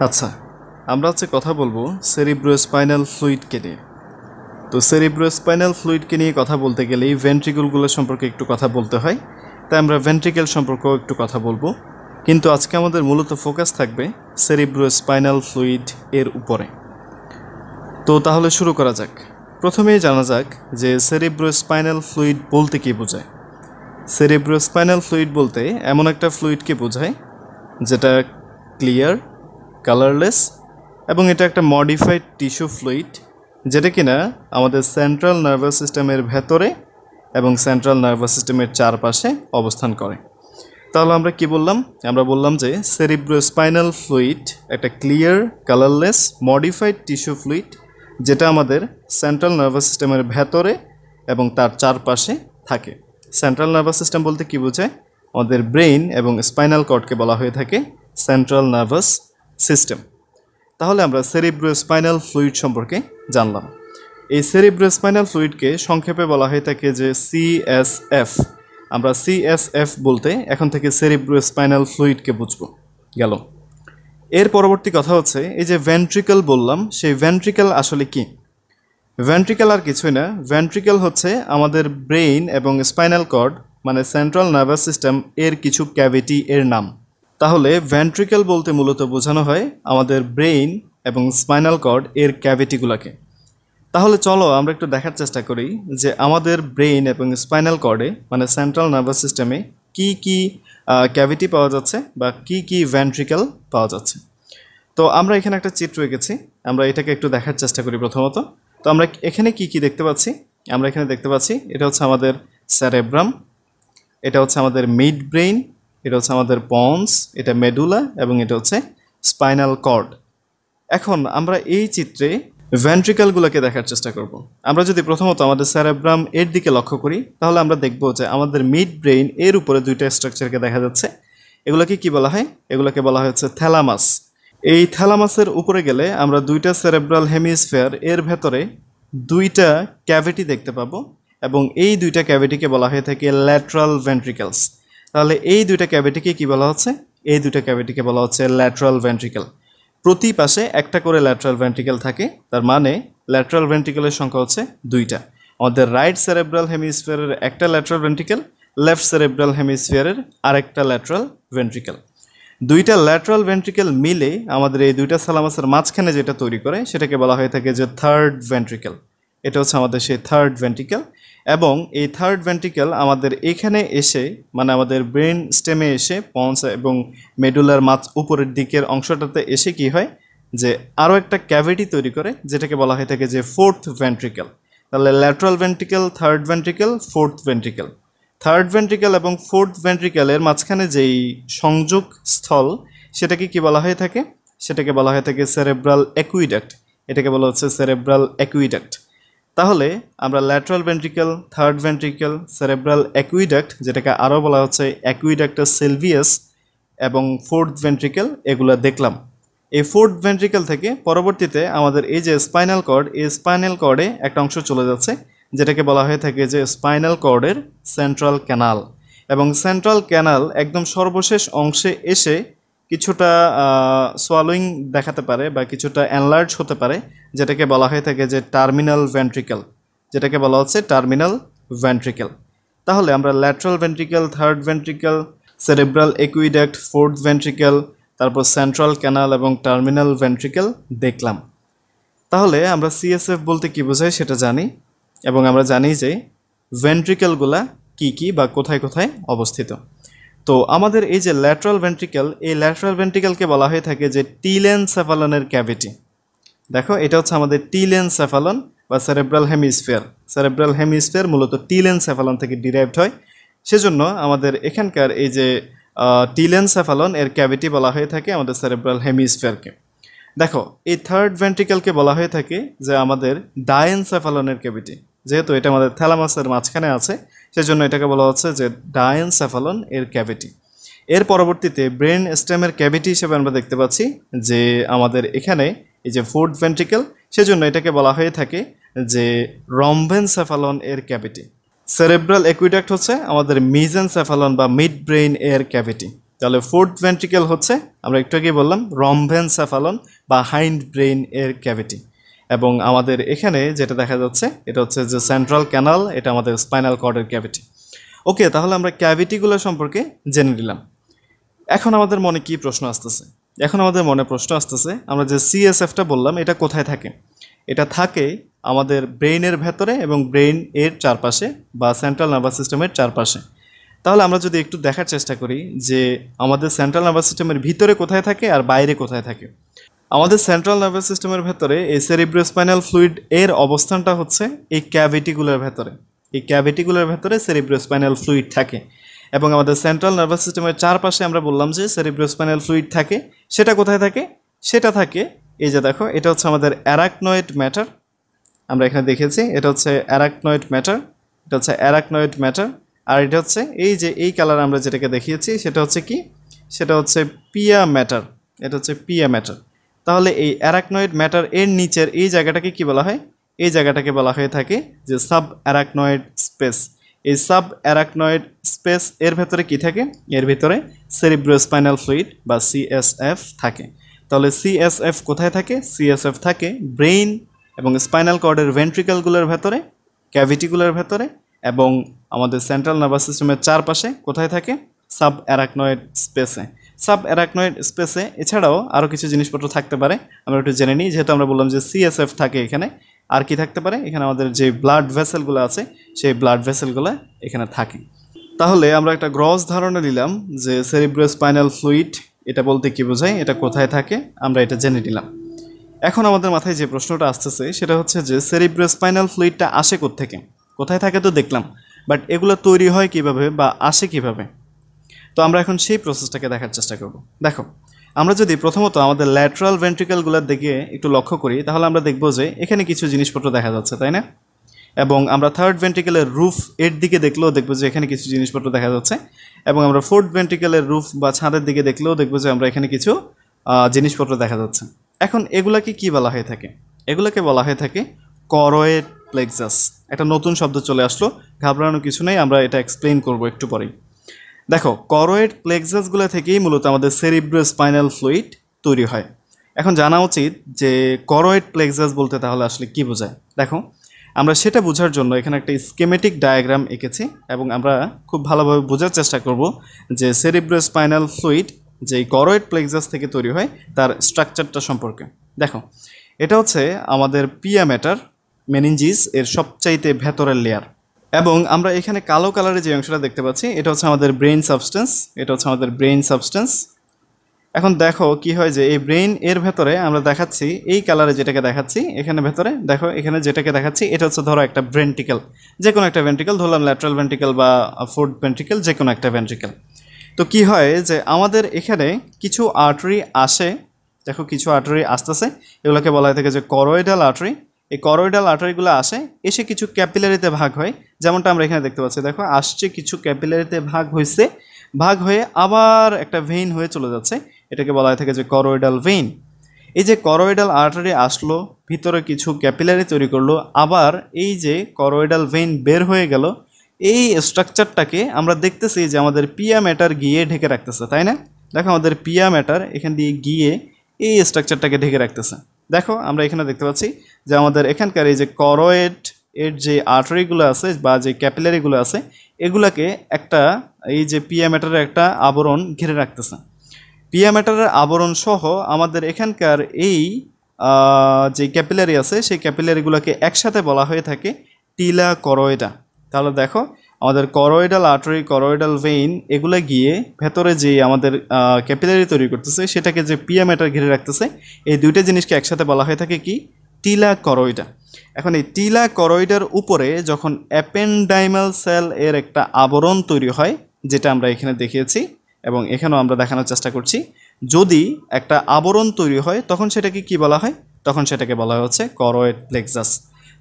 আচ্ছা, আমরা আজকে কথা বলবো সেরিব্রোস্পাইনাল ফ্লুইডকে নিয়ে। তো সেরিব্রোস্পাইনাল ফ্লুইডকে নিয়ে কথা বলতে গেলেই ভেন্ট্রিকলগুলো সম্পর্কে একটু কথা বলতে হয়, তাই আমরা ভেন্ট্রিকেল সম্পর্কেও একটু কথা বলবো। কিন্তু আজকে আমাদের মূলত ফোকাস থাকবে সেরিব্রোস্পাইনাল ফ্লুইড এর উপরে। তো তাহলে শুরু করা যাক। প্রথমেই জানা যাক যে সেরিব্রোস্পাইনাল ফ্লুইড বলতে কী বোঝায়। সেরিব্রোস্পাইনাল ফ্লুইড বলতে এমন একটা ফ্লুইডকে বোঝায় যেটা ক্লিয়ার, কালারলেস এবং এটা একটা মডিফাইড টিস্যু ফ্লুইড, যেটা কিনা আমাদের সেন্ট্রাল নার্ভাস সিস্টেমের ভেতরে এবং সেন্ট্রাল নার্ভাস সিস্টেমের চারপাশে অবস্থান করে। তাহলে আমরা কি বললাম? আমরা বললাম যে সেরিব্রোস্পাইনাল ফ্লুইড একটা clear, colourless, modified tissue fluid, যেটা আমাদের সেন্ট্রাল নার্ভাস সিস্টেমের ভেতরে এবং তার চারপাশে থাকে। সেন্ট্রাল নার্ভাস সিস্টেম বলতে কী বোঝায়? আমাদের ব্রেইন এবং স্পাইনাল কর্ডকে বলা হয়ে থাকে সেন্ট্রাল নার্ভাস সিস্টেম। তাহলে আমরা সেরিব্রোস্পাইনাল ফ্লুইড সম্পর্কে জানলাম। এই সেরিব্রোস্পাইনাল ফ্লুইডকে সংক্ষেপে বলা হয়ে থাকে যে CSF। আমরা CSF বলতে এখন থেকে সেরিব্রোস্পাইনাল ফ্লুইডকে বুঝবো। গেল। এর পরবর্তী কথা হচ্ছে, এই যে ভেন্ট্রিকল বললাম, সেই ভেন্ট্রিকল আসলে কি? ভেন্ট্রিকল আর কিছুই না, ভেন্ট্রিকল হচ্ছে আমাদের ব্রেইন এবং স্পাইনাল কর্ড মানে সেন্ট্রাল নার্ভাস সিস্টেম এর কিছু ক্যাভিটি এর নাম। তাহলে ভেন্ট্রিকল বলতে মূলত বোঝানো হয় আমাদের ব্রেইন এবং স্পাইনাল কর্ড এর ক্যাভিটিগুলোকে। তাহলে চলো আমরা একটু দেখার চেষ্টা করি যে আমাদের ব্রেইন এবং স্পাইনাল কর্ডে মানে সেন্ট্রাল নার্ভাস সিস্টেমে কি কি ক্যাভিটি পাওয়া যাচ্ছে বা কি কি ভেন্ট্রিকল পাওয়া যাচ্ছে। তো আমরা এখানে একটা চিত্র এঁকেছি, আমরা এটাকে একটু দেখার চেষ্টা করি প্রথমত। তো আমরা এখানে কি কি দেখতে পাচ্ছি? আমরা এখানে দেখতে পাচ্ছি এটা হচ্ছে আমাদের সেরেব্রাম, এটা হচ্ছে আমাদের মিড ব্রেইন, এটা হচ্ছে আমাদের পন্স, এটা মেডুলা এবং এটা হচ্ছে স্পাইনাল কর্ড। এখন আমরা এই চিত্রে ভেন্ট্রিকলগুলোকে দেখার চেষ্টা করব। আমরা যদি প্রথমত আমাদের সেরেব্রাম এর দিকে লক্ষ্য করি, তাহলে আমরা দেখব যে আমাদের মিড ব্রেইন এর উপরে দুইটা স্ট্রাকচারকে দেখা যাচ্ছে। এগুলোকে কি বলা হয়? এগুলোকে বলা হচ্ছে থ্যালামাস। এই থ্যালামাসের উপরে গেলে আমরা দুইটা সেরেব্রাল হেমিস্ফিয়ার এর ভেতরে দুইটা ক্যাভিটি দেখতে পাবো এবং এই দুইটা ক্যাভিটিকে বলা হয়ে থাকে ল্যাটারাল ভেন্ট্রিকলস। তাহলে এই দুইটা ক্যাভিটিকে কি বলা হচ্ছে? এই দুইটা ক্যাভিটিকে বলা হচ্ছে ল্যাটারাল ভেন্ট্রিকল। প্রতি পাশে একটা করে ল্যাটারাল ভেন্ট্রিকল থাকে, তার মানে ল্যাটারাল ভেন্ট্রিকলের সংখ্যা হচ্ছে দুইটা। আমাদের রাইট সেরেব্রাল হেমিস্ফিয়ারের একটা ল্যাটারাল ভেন্ট্রিকল, লেফট সেরেব্রাল হেমিস্ফিয়ারের আরেকটা ল্যাটারাল ভেন্ট্রিকল। দুইটা ল্যাটারাল ভেন্ট্রিকল মিলে আমাদের এই দুইটা থ্যালামাসের মাঝখানে যেটা তৈরি করে সেটাকে বলা হয়ে থাকে যে থার্ড ভেন্ট্রিকল। এটা হচ্ছে আমাদের সেই থার্ড ভেন্ট্রিকল। এবং এই থার্ড ভেন্ট্রিকল আমাদের এখানে এসে মানে আমাদের ব্রেন স্টেমে এসে পন্স এবং মেডুলার উপরের দিকের অংশটাতে এসে কি হয় যে আরও একটা ক্যাভিটি তৈরি করে, যেটাকে বলা হয়ে থাকে যে ফোর্থ ভেন্ট্রিকল। তাহলে lateral ventricle, third ventricle, fourth ventricle. Third ventricle এবং ফোর্থ ভেন্ট্রিকলের মাঝখানে যেই সংযোগ স্থল সেটাকে কি বলা হয়ে থাকে? সেটাকে বলা হয়ে থাকে সেরেব্রাল অ্যাকুইডাক্ট। এটাকে বলা হচ্ছে সেরেব্রাল অ্যাকুইডাক্ট। তাহলে আমরা lateral ventricle, third ventricle, cerebral aqueduct, যেটাকে আরও বলা হচ্ছে অ্যাকুইডাক্টাস সিলভিয়াস, এবং ফোর্থ ভেন্ট্রিকল, এগুলো দেখলাম। এই ফোর্থ ভেন্ট্রিকল থেকে পরবর্তীতে আমাদের এই যে স্পাইনাল কর্ড, এই স্পাইনাল কর্ডে একটা অংশ চলে যাচ্ছে, যেটাকে বলা হয়ে থাকে যে স্পাইনাল কর্ডের সেন্ট্রাল ক্যানাল। এবং সেন্ট্রাল ক্যানাল একদম সর্বশেষ অংশে এসে কিছুটা সোয়ালোয়িং দেখাতে পারে বা কিছুটা এনলার্জ হতে পারে, যেটাকে বলা হয়ে থাকে যে টার্মিনাল ভেন্ট্রিকল, যেটাকে বলা হচ্ছে টার্মিনাল ভেন্ট্রিকল। তাহলে আমরা lateral ventricle, third ventricle, cerebral aqueduct, fourth ventricle, তারপর সেন্ট্রাল ক্যানাল এবং টার্মিনাল ভেন্ট্রিকল দেখলাম। তাহলে আমরা CSF বলতে কী বোঝায় সেটা জানি, এবং আমরা জানি যে ভেন্ট্রিকলগুলা কি কি বা কোথায় কোথায় অবস্থিত। তো আমাদের এই যে ল্যাটারাল ভেন্ট্রিকল, এই ল্যাটারাল ভেন্ট্রিকলকে বলা হয়ে থাকে যে টিলেনসেফালনের ক্যাভিটি। দেখো, এটা হচ্ছে আমাদের টিলেনসেফালন বা সেরেব্রাল হেমিস্ফিয়ার। সেরেব্রাল হেমিস্ফিয়ার মূলত টিলেনসেফালন থেকে ডিরাইভড হয়, সেজন্য আমাদের এখানকার এই যে টিলেনসেফালন এর ক্যাভিটি বলা হয়ে থাকে আমাদের সেরেব্রাল হেমিস্ফিয়ারকে। দেখো, এই থার্ড ভেন্ট্রিকলকে বলা হয়ে থাকে যে আমাদের ডায়েনসেফালনের ক্যাভিটি। যেহেতু এটা আমাদের থ্যালামাসের মাঝখানে আছে, সেজন্য এটাকে বলা হচ্ছে যে ডায়েনসেফালন এর ক্যাভিটি। এর পরবর্তীতে ব্রেন স্টেমের ক্যাভিটি হিসেবে আমরা দেখতে পাচ্ছি যে আমাদের এখানে এই যে ফোর্থ ভেন্ট্রিকল, সেজন্য এটাকে বলা হয়ে থাকে যে রম্বেনসেফালন এর ক্যাভিটি। সেরেব্রাল অ্যাকুইডাক্ট হচ্ছে আমাদের মিজেনসেফালন বা মিড ব্রেইন এর ক্যাভিটি। তাহলে ফোর্থ ভেন্ট্রিকেল হচ্ছে আমরা একটু আগে বললাম রম্বেনসেফালন বা হাইন্ড ব্রেইন এর ক্যাভিটি। এবং আমাদের এখানে যেটা দেখা যাচ্ছে এটা হচ্ছে যে সেন্ট্রাল ক্যানাল, এটা আমাদের স্পাইনাল কর্ডের ক্যাভিটি। ওকে, তাহলে আমরা ক্যাভিটিগুলো সম্পর্কে জেনে নিলাম। এখন আমাদের মনে কি প্রশ্ন আসতেছে? এখন আমাদের মনে প্রশ্ন আসতেছে আমরা যে সিএসএফটা বললাম এটা কোথায় থাকে? এটা থাকে আমাদের ব্রেইনের ভেতরে এবং ব্রেইন এর চারপাশে বা সেন্ট্রাল নার্ভাস সিস্টেমের চারপাশে। তাহলে আমরা যদি একটু দেখার চেষ্টা করি যে আমাদের সেন্ট্রাল নার্ভাস সিস্টেমের ভিতরে কোথায় থাকে আর বাইরে কোথায় থাকে। আমাদের সেন্ট্রাল নার্ভাস সিস্টেমের ভেতরে এই সেরিব্রোস্পাইনাল ফ্লুইড এর অবস্থানটা হচ্ছে এই ক্যাভিটিগুলোর ভেতরে। এই ক্যাভিটিগুলোর ভেতরে সেরিব্রোস্পাইনাল ফ্লুইড থাকে এবং আমাদের সেন্ট্রাল নার্ভাস সিস্টেমের চারপাশে আমরা বললাম যে সেরিব্রোস্পাইনাল ফ্লুইড থাকে। সেটা কোথায় থাকে? সেটা থাকে এই যে দেখো, এটা হচ্ছে আমাদের অ্যারাকনয়েড ম্যাটার। আমরা এখানে দেখেছি এটা হচ্ছে অ্যারাকনয়েড ম্যাটার, এটা হচ্ছে অ্যারাকনয়েড ম্যাটার। আর এটা হচ্ছে এই যে এই কালার আমরা যেটাকে দেখিয়েছি সেটা হচ্ছে কি? সেটা হচ্ছে পিয়া ম্যাটার। এটা হচ্ছে পিয়া ম্যাটার। তাহলে এই অ্যারাকনয়েড ম্যাটার এর নিচের এই জায়গাটাকে কি বলা হয়? এই জায়গাটাকে বলা হয়ে থাকে যে সাব অ্যারাকনয়েড স্পেস। এই সাব অ্যারাকনয়েড স্পেস এর ভেতরে কি থাকে? এর ভিতরে সেরিব্রোস্পাইনাল ফ্লুইড বা সিএসএফ থাকে। তাহলে সিএসএফ কোথায় থাকে? সিএসএফ থাকে ব্রেইন এবং স্পাইনাল কর্ডের ভেন্ট্রিকলগুলোর ভেতরে, ক্যাভিটিগুলোর ভেতরে, এবং আমাদের সেন্ট্রাল নার্ভাস সিস্টেমের চারপাশে কোথায় থাকে? সাব অ্যারাকনয়েড স্পেসে। সাব অ্যারাকনয়েড স্পেসে এছাড়াও আরও কিছু জিনিসপত্র থাকতে পারে, আমরা একটু জেনে নিই। যেহেতু আমরা বললাম যে সিএসএফ থাকে এখানে, আর কি থাকতে পারে? এখানে আমাদের যে ব্লাড ভেসেলগুলো আছে সেই ব্লাড ভেসেলগুলো এখানে থাকে। তাহলে আমরা একটা গ্রস ধারণা নিলাম যে সেরিব্রোস্পাইনাল ফ্লুইড এটা বলতে কি বোঝায়, এটা কোথায় থাকে, আমরা এটা জেনে নিলাম। এখন আমাদের মাথায় যে প্রশ্নটা আসতেছে সেটা হচ্ছে যে সেরিব্রোস্পাইনাল ফ্লুইডটা আসে কোত্থেকে? কোথায় থাকে তো দেখলাম, বাট এগুলো তৈরি হয় কিভাবে বা আসে কিভাবে? তো আমরা এখন সেই প্রসেসটাকে দেখার চেষ্টা করব। দেখো, আমরা যদি প্রথমত আমাদের ল্যাটারাল ভেন্ট্রিকলগুলোর দিকে একটু লক্ষ্য করি তাহলে আমরা দেখব যে এখানে কিছু জিনিসপত্র দেখা যাচ্ছে, তাই না? এবং আমরা থার্ড ভেন্ট্রিকলের রুফ এর দিকে দেখলেও দেখবো যে এখানে কিছু জিনিসপত্র দেখা যাচ্ছে। এবং আমরা ফোর্থ ভেন্ট্রিকলের রুফ বা ছাদের দিকে দেখলেও দেখবো যে আমরা এখানে কিছু জিনিসপত্র দেখা যাচ্ছে। এখন এগুলাকে কি বলা হয়ে থাকে? এগুলোকে বলা হয়ে থাকে করয়েড প্লেক্সাস। একটা নতুন শব্দ চলে আসলো, ঘাবড়ানোর কিছু নেই, আমরা এটা এক্সপ্লেইন করবো একটু পরেই। দেখো, করয়েড প্লেক্সাসগুলো থেকেই মূলত আমাদের সেরিব্রোস্পাইনাল ফ্লুইড তৈরি হয়। এখন জানা উচিত যে করয়েড প্লেক্সাস বলতে তাহলে আসলে কি বোঝায়। দেখো, আমরা সেটা বোঝার জন্য এখানে একটা স্কেমেটিক ডায়াগ্রাম এঁকেছি এবং আমরা খুব ভালোভাবে বোঝার চেষ্টা করব যে সেরিব্রোস্পাইনাল ফ্লুইড যে করয়েড প্লেক্সাস থেকে তৈরি হয় তার স্ট্রাকচারটা সম্পর্কে। দেখো, এটা হচ্ছে আমাদের পিয়া ম্যাটার, মেনিনজিস এর সবচাইতে ভেতরের লেয়ার। এবং আমরা এখানে কালো কালারে যে অংশটা দেখতে পাচ্ছি এটা হচ্ছে আমাদের ব্রেইন সাবস্টেন্স। এটা হচ্ছে আমাদের ব্রেইন সাবস্টেন্স। এখন দেখো কি হয় যে এই ব্রেইন এর ভেতরে আমরা দেখাচ্ছি এই কালারে যেটাকে দেখাচ্ছি, এখানে ভেতরে দেখো এখানে যেটাকে দেখাচ্ছি এটা হচ্ছে ধরো একটা ভেন্ট্রিকল, যে কোনো একটা ভেন্ট্রিকল, ধরলাম ল্যাটারাল ভেন্ট্রিকল বা ফোর্থ ভেন্ট্রিকল, যে কোনো একটা ভেন্ট্রিকল। তো কি হয় যে আমাদের এখানে কিছু আর্টারি আসে, দেখো কিছু আর্টারি আসতেছে, এগুলোকে বলা হয়ে থাকে যে করয়েডাল আর্টারি। এই করয়েডাল আর্টারিগুলো আসে, এসে কিছু ক্যাপিলারিতে ভাগ হয়, যেমনটা আমরা এখানে দেখতে পাচ্ছি। দেখো আসছে কিছু ক্যাপিলারিতে ভাগ হয়েছে, ভাগ হয়ে আবার একটা ভেইন হয়ে চলে যাচ্ছে, এটাকে বলা হয়ে থাকে যে করয়েডাল ভেইন। এই যে করয়েডাল আর্টারি আসলো, ভিতরে কিছু ক্যাপিলারি তৈরি করলো, আবার এই যে করয়েডাল ভেইন বের হয়ে গেল, এই স্ট্রাকচারটাকে আমরা দেখতেছি যে আমাদের পিয়া ম্যাটার গিয়ে ঢেকে রাখতেছে, তাই না? দেখো আমাদের পিয়া ম্যাটার এখান দিয়ে গিয়ে এই স্ট্রাকচারটাকে ঢেকে রাখতেছে। দেখো আমরা এখানে দেখতে পাচ্ছি যে আমাদের এখানকার এই যে করয়েড এর যে আর্টারিগুলো আছে বা যে ক্যাপিলারিগুলো আছে এগুলাকে একটা এই যে পিয়া ম্যাটারের একটা আবরণ ঘিরে রাখতেছে। পিয়া ম্যাটারের আবরণ সহ আমাদের এখানকার এই যে ক্যাপিলারি আছে সেই ক্যাপিলারিগুলোকে একসাথে বলা হয়ে থাকে টিলা করয়েডা। তাহলে দেখো আমাদের করয়েডাল আর্টারি, করয়েডাল ভেইন এগুলো গিয়ে ভেতরে যে আমাদের ক্যাপিলারি তৈরি করতেছে সেটাকে যে পিয়া ম্যাটার ঘিরে রাখতেছে, এই দুইটা জিনিসকে একসাথে বলা হয়ে থাকে কি? টিলা করয়েডা। এখন এই টিলা করয়েডার উপরে যখন অ্যাপেন্ডাইমাল সেল এর একটা আবরণ তৈরি হয়, যেটা আমরা এখানে দেখিয়েছি এবং এখানেও আমরা দেখানোর চেষ্টা করছি, যদি একটা আবরণ তৈরি হয় তখন সেটাকে কি বলা হয়? তখন সেটাকে বলা হচ্ছে করয়েড প্লেক্সাস।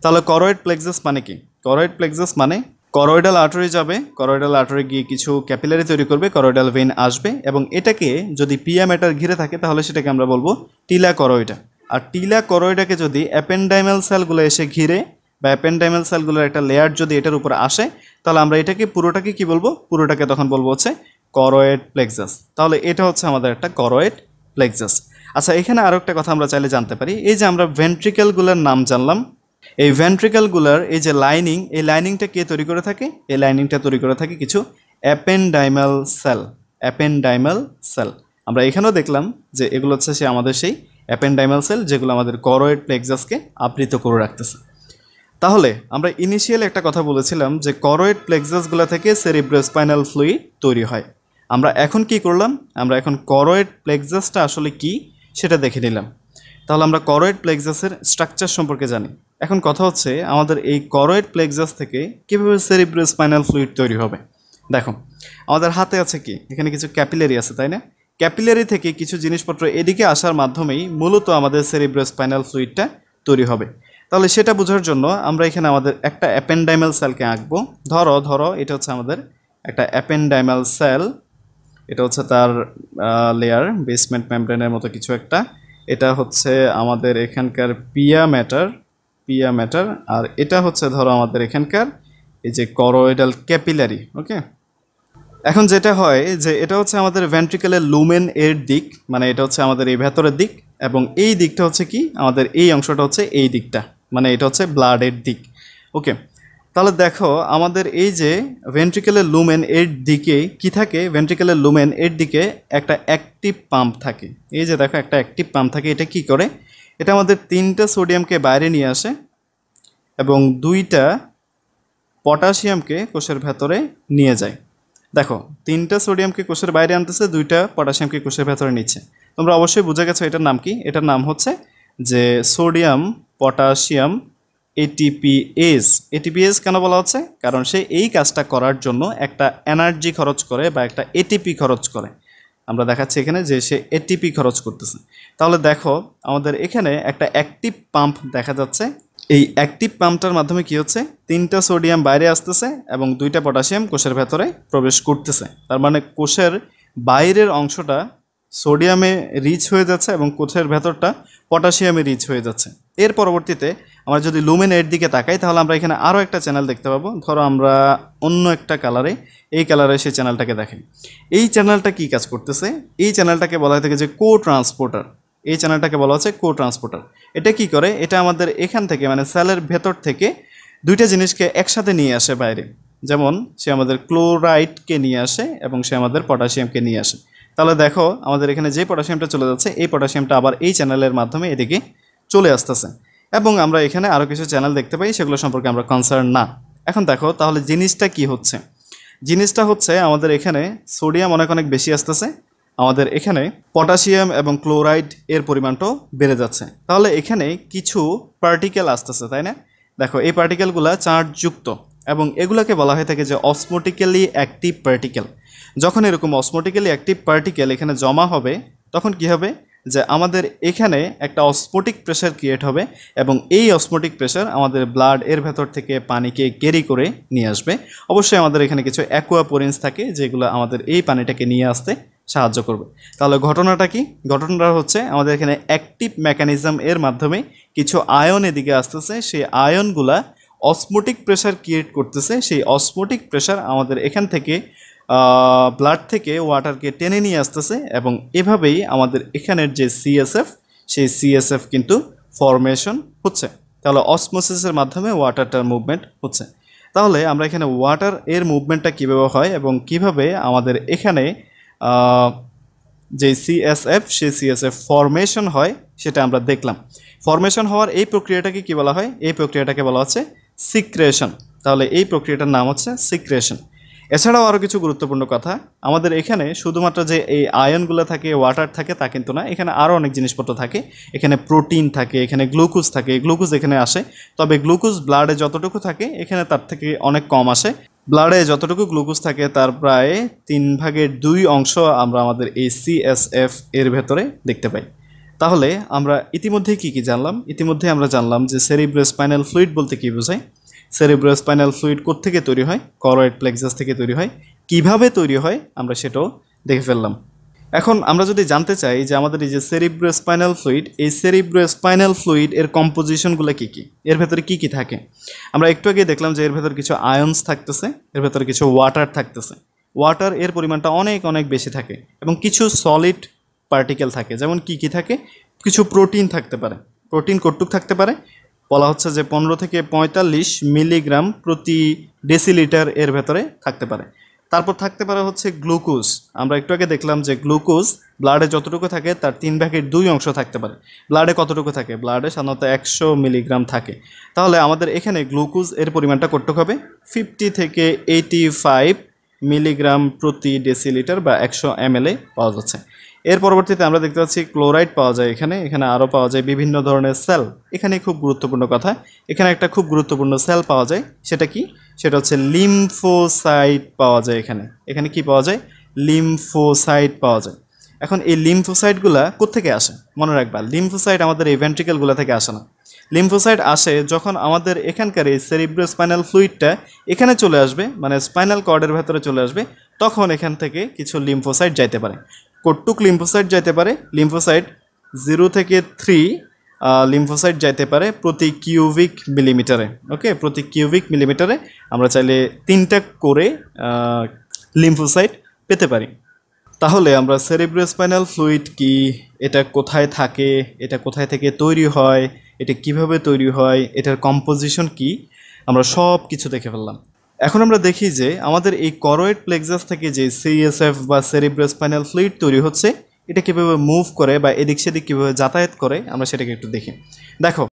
তাহলে করয়েড প্লেক্সাস মানে কি? করয়েড প্লেক্সাস মানে করয়েডাল আর্টারি যাবে, করয়েডাল আর্টারি গিয়ে কিছু ক্যাপিলারি তৈরি করবে, করয়েডাল ভেইন আসবে এবং এটাকে যদি পিয়া ম্যাটার ঘিরে থাকে তাহলে সেটাকে আমরা বলবো টিলা করয়েডা। আর টিলা করয়েডাকে যদি অ্যাপেন্ডাইমাল সেলগুলো এসে ঘিরে বা অ্যাপেন্ডাইমাল সেলগুলোর একটা লেয়ার যদি এটার উপরে আসে তাহলে আমরা এটাকে পুরোটাকে কি বলবো? পুরোটাকে তখন বলবো হচ্ছে করয়েড প্লেক্সাস। তাহলে এটা হচ্ছে আমাদের একটা করয়েড প্লেক্সাস। আচ্ছা, এখানে আরও একটা কথা আমরা চাইলে জানতে পারি, এই যে আমরা ভেন্ট্রিকেলগুলোর নাম জানলাম, এই ভেন্ট্রিকেলগুলোর এই যে লাইনিং, এই লাইনিংটা কে তৈরি করে থাকে? এই লাইনিংটা তৈরি করে থাকে কিছু অ্যাপেন্ডাইমাল সেল। অ্যাপেন্ডাইমাল সেল আমরা এখানেও দেখলাম যে এগুলো হচ্ছে আমাদের সেই অ্যাপেন্ডাইমাল সেল, যেগুলো আমাদের করয়েড প্লেক্সাসকে আবৃত করে রাখতেছে। তাহলে আমরা ইনিশিয়ালি একটা কথা বলেছিলাম যে করয়েড প্লেক্সাসগুলো থেকে সেরিব্রোস্পাইনাল ফ্লুইড তৈরি হয়। আমরা এখন কি করলাম? আমরা এখন করয়েড প্লেক্সাসটা আসলে কি সেটা দেখে নিলাম। তাহলে আমরা করয়েড প্লেক্সাসের স্ট্রাকচার সম্পর্কে জানি। এখন কথা হচ্ছে আমাদের এই করয়েড প্লেক্সাস থেকে কীভাবে সেরিব্রোস্পাইনাল ফ্লুইড তৈরি হবে। দেখো, আমাদের হাতে আছে কি, এখানে কিছু ক্যাপিলারি আছে, তাই না? ক্যাপিলারি থেকে কিছু জিনিসপত্র এদিকে আসার মাধ্যমেই মূলত আমাদের সেরিব্রোস্পাইনাল ফ্লুইডটা তৈরি হবে। তাহলে সেটা বোঝার জন্য আমরা এখানে আমাদের একটা অ্যাপেন্ডাইমাল সেলকে আঁকবো। ধরো এটা হচ্ছে আমাদের একটা অ্যাপেন্ডাইমাল সেল, এটা হচ্ছে তার লেয়ার, বেসমেন্ট মেমব্রেনের মতো কিছু একটা। এটা হচ্ছে আমাদের এখানকার পিয়া ম্যাটার, আর এটা হচ্ছে ধরো আমাদের এখানকার এই যে করয়েডাল ক্যাপিলারি। ওকে, এখন যেটা হয় যে এটা হচ্ছে আমাদের ভেন্ট্রিকেলের লুমেন এর দিক, মানে এটা হচ্ছে আমাদের এই ভেতরের দিক, এবং এই দিকটা হচ্ছে কি আমাদের এই অংশটা হচ্ছে এই দিকটা, মানে এটা হচ্ছে ব্লাডের দিক। ওকে, তাহলে দেখো আমাদের এই যে ভেন্ট্রিকেলের লুমেন এর দিকে কি থাকে? ভেন্ট্রিকেলের লুমেন এর দিকে একটা অ্যাক্টিভ পাম্প থাকে। এই যে দেখো একটা অ্যাক্টিভ পাম্প থাকে। এটা কি করে? এটা আমাদের 3টা সোডিয়ামকে বাইরে নিয়ে আসে এবং 2টা পটাশিয়ামকে কোষের ভেতরে নিয়ে যায়। দেখো, 3টা সোডিয়ামকে কোষের বাইরে আনতেছে, 2টা পটাশিয়ামকে কোষের ভেতরে নিচ্ছে। তোমরা অবশ্যই বুঝে গেছো এটার নাম কি। এটার নাম হচ্ছে যে সোডিয়াম পটাশিয়াম এটিপিএস। এটিপিএস কেন বলা হচ্ছে? কারণ সে এই কাজটা করার জন্য একটা এনার্জি খরচ করে বা একটা এটিপি খরচ করে। আমরা দেখাচ্ছি এখানে যে সে এটিপি খরচ করতেছে। তাহলে দেখো আমাদের এখানে একটা অ্যাক্টিভ পাম্প দেখা যাচ্ছে। এই অ্যাক্টিভ পাম্পটার মাধ্যমে কি হচ্ছে? 3টা সোডিয়াম বাইরে আসতেছে এবং 2টা পটাশিয়াম কোষের ভেতরে প্রবেশ করতেছে। তার মানে কোষের বাইরের অংশটা সোডিয়ামে রিচ হয়ে যাচ্ছে এবং কোষের ভেতরটা পটাশিয়ামে রিচ হয়ে যাচ্ছে। এর পরবর্তীতে আমরা যদি লুমেন এর দিকে তাকাই, তাহলে আমরা এখানে আরও একটা চ্যানেল দেখতে পাবো। ধরো আমরা অন্য একটা কালারে, এই কালারে সেই চ্যানেলটাকে দেখি। এই চ্যানেলটা কি কাজ করতেছে? এই চ্যানেলটাকে বলা হয়ে থাকে যে কো ট্রান্সপোর্টার। এই চ্যানেলটাকে বলা হচ্ছে কো ট্রান্সপোর্টার। এটা কি করে? এটা আমাদের এখান থেকে মানে সেলের ভেতর থেকে 2টা জিনিসকে একসাথে নিয়ে আসে বাইরে। যেমন সে আমাদের ক্লোরাইডকে নিয়ে আসে এবং সে আমাদের পটাশিয়ামকে নিয়ে আসে। তাহলে দেখো আমাদের এখানে যে পটাশিয়ামটা চলে যাচ্ছে, এই পটাশিয়ামটা আবার এই চ্যানেলের মাধ্যমে এদিকে চলে আসতেছে। এবং আমরা এখানে আরও কিছু চ্যানেল দেখতে পাই, সেগুলো সম্পর্কে আমরা কনসার্ন না। এখন দেখো তাহলে জিনিসটা কি হচ্ছে? জিনিসটা হচ্ছে আমাদের এখানে সোডিয়াম অনেক বেশি আসতেছে, আমাদের এখানে পটাশিয়াম এবং ক্লোরাইড এর পরিমাণটাও বেড়ে যাচ্ছে। তাহলে এখানে কিছু পার্টিকেল আসতেছে, তাই না? দেখো এই পার্টিকেলগুলো চার্জযুক্ত এবং এগুলোকে বলা হয়ে থাকে যে অসমোটিক্যালি অ্যাক্টিভ পার্টিকেল। যখন এরকম অসমোটিক্যালি অ্যাক্টিভ পার্টিকেল এখানে জমা হবে, তখন কি হবে? যে আমাদের এখানে একটা অসমোটিক প্রেশার ক্রিয়েট হবে এবং এই অসমোটিক প্রেশার আমাদের ব্লাড এর ভেতর থেকে পানিকে ক্যারি করে নিয়ে আসবে। অবশ্যই আমাদের এখানে কিছু অ্যাকুয়াপোরেন্স থাকে যেগুলো আমাদের এই পানিটাকে নিয়ে আসতে সাহায্য করবে। তাহলে ঘটনাটা কি? ঘটনাটা হচ্ছে আমাদের এখানে অ্যাক্টিভ মেকানিজম এর মাধ্যমে কিছু আয়ন এদিকে আসতেছে, সেই আয়নগুলা অসমোটিক প্রেশার ক্রিয়েট করতেছে। সেই অসমোটিক প্রেশার আমাদের এখান থেকে ব্লাড থেকে ওয়াটারকে টেনে নিয়ে আসতেছে এবং এভাবেই আমাদের এখানের যে সিএসএফ, সেই সিএসএফ কিন্তু ফরমেশন হচ্ছে। তাহলে অসমোসিসের মাধ্যমে ওয়াটারটার মুভমেন্ট হচ্ছে। তাহলে আমরা এখানে ওয়াটার এর মুভমেন্টটা কীভাবে হয় এবং কিভাবে আমাদের এখানে যে সিএসএফ, সেই সিএসএফ ফরমেশন হয় সেটা আমরা দেখলাম। ফরমেশন হওয়ার এই প্রক্রিয়াটাকে কী বলা হয়? এই প্রক্রিয়াটাকে বলা হচ্ছে সিক্রেশন। তাহলে এই প্রক্রিয়াটার নাম হচ্ছে সিক্রেশন। এছাড়াও আরও কিছু গুরুত্বপূর্ণ কথা, আমাদের এখানে শুধুমাত্র যে এই আয়নগুলো থাকে, ওয়াটার থাকে তা কিন্তু না, এখানে আরও অনেক জিনিসপত্র থাকে। এখানে প্রোটিন থাকে, এখানে গ্লুকোজ থাকে। গ্লুকোজ এখানে আসে, তবে গ্লুকোজ ব্লাডে যতটুকু থাকে এখানে তার থেকে অনেক কম আসে। ব্লাডে যতটুকু গ্লুকোজ থাকে তার প্রায় 3/2 অংশ আমরা আমাদের এই সিএসএফ এর ভেতরে দেখতে পাই। তাহলে আমরা ইতিমধ্যে কি জানলাম? ইতিমধ্যে আমরা জানলাম যে সেরিব্রোস্পাইনাল ফ্লুইড বলতে কী বোঝায়। সেরিব্রোস্পাইনাল ফ্লুইড কোত্থেকে তৈরি হয়? করয়েড প্লেক্সাস থেকে তৈরি হয়। কিভাবে তৈরি হয় আমরা সেটাও দেখে ফেললাম। এখন আমরা যদি জানতে চাই যে আমাদের এই যে সেরিব্রোস্পাইনাল ফ্লুইড, এই সেরিব্রোস্পাইনাল ফ্লুইড এর কম্পোজিশনগুলো কী কী, এর ভেতরে কী কী থাকে। আমরা একটু আগে দেখলাম যে এর ভেতর কিছু আয়ন্স থাকতেছে, এর ভেতরে কিছু ওয়াটার থাকতেছে। ওয়াটার এর পরিমাণটা অনেক অনেক বেশি থাকে এবং কিছু সলিড পার্টিকেল থাকে, যেমন কি থাকে, কিছু প্রোটিন থাকতে পারে। প্রোটিন কতটুক থাকতে পারে, বলা হচ্ছে যে 15 থেকে 45 মিলিগ্রাম প্রতি ডেসিলিটার এর ভেতরে থাকতে পারে। তারপর থাকতে পারে হচ্ছে গ্লুকোজ। আমরা একটু আগে দেখলাম যে গ্লুকোজ ব্লাডে যতটুকু থাকে তার 3/2 অংশ থাকতে পারে। ব্লাডে কতটুকু থাকে, ব্লাডে সাধারণত 100 মিলিগ্রাম থাকে। তাহলে আমাদের এখানে গ্লুকোজ এর পরিমাণটা কতটুকু হবে, 50 থেকে 85 মিলিগ্রাম প্রতি ডেসিলিটার বা 100 ml পাওয়া যাচ্ছে। এর পরবর্তীতে আমরা দেখতে পাচ্ছি ক্লোরাইড পাওয়া যায় এখানে, এখানে আরও পাওয়া যায় বিভিন্ন ধরনের সেল। এখানে খুব গুরুত্বপূর্ণ কথা, এখানে একটা খুব গুরুত্বপূর্ণ সেল পাওয়া যায়, সেটা কি, সেটা হচ্ছে লিম্ফোসাইট পাওয়া যায় এখানে। এখানে কি পাওয়া যায়, লিম্ফোসাইট পাওয়া যায়। এখন এই লিম্ফোসাইটগুলা কোত্থেকে আসে, মনে রাখবা লিম্ফোসাইট আমাদের এই ভেন্ট্রিকেলগুলো থেকে আসে না। লিম্ফোসাইট আসে যখন আমাদের এখানকার এই সেরিব্রোস্পাইনাল ফ্লুইডটা এখানে চলে আসবে, মানে স্পাইনাল কর্ডের ভেতরে চলে আসবে, তখন এখান থেকে কিছু লিম্ফোসাইট যাইতে পারে। কতটুক লিম্ফোসাইট যাইতে পারে, লিম্ফোসাইট 0 থেকে 3 লিম্ফোসাইট যাইতে পারে প্রতি কিউবিক মিলিমিটারে। ওকে, প্রতি কিউবিক মিলিমিটারে আমরা চাইলে 3টা করে লিম্ফোসাইট পেতে পারি। তাহলে আমরা সেরিব্রোস্পাইনাল ফ্লুইড কি, এটা কোথায় থাকে, এটা কোথায় থেকে তৈরি হয়, এটা কিভাবে তৈরি হয়, এটার কম্পোজিশন কি, আমরা সব কিছু দেখে ফেললাম। এখন আমরা দেখি যে আমাদের এই করয়েড প্লেক্সাস থেকে যে সিএসএফ বা সেরিব্রোস্পাইনাল ফ্লুইড তৈরি হচ্ছে, এটা কীভাবে মুভ করে বা এদিক সেদিক কীভাবে যাতায়াত করে, আমরা সেটাকে একটু দেখি। দেখো,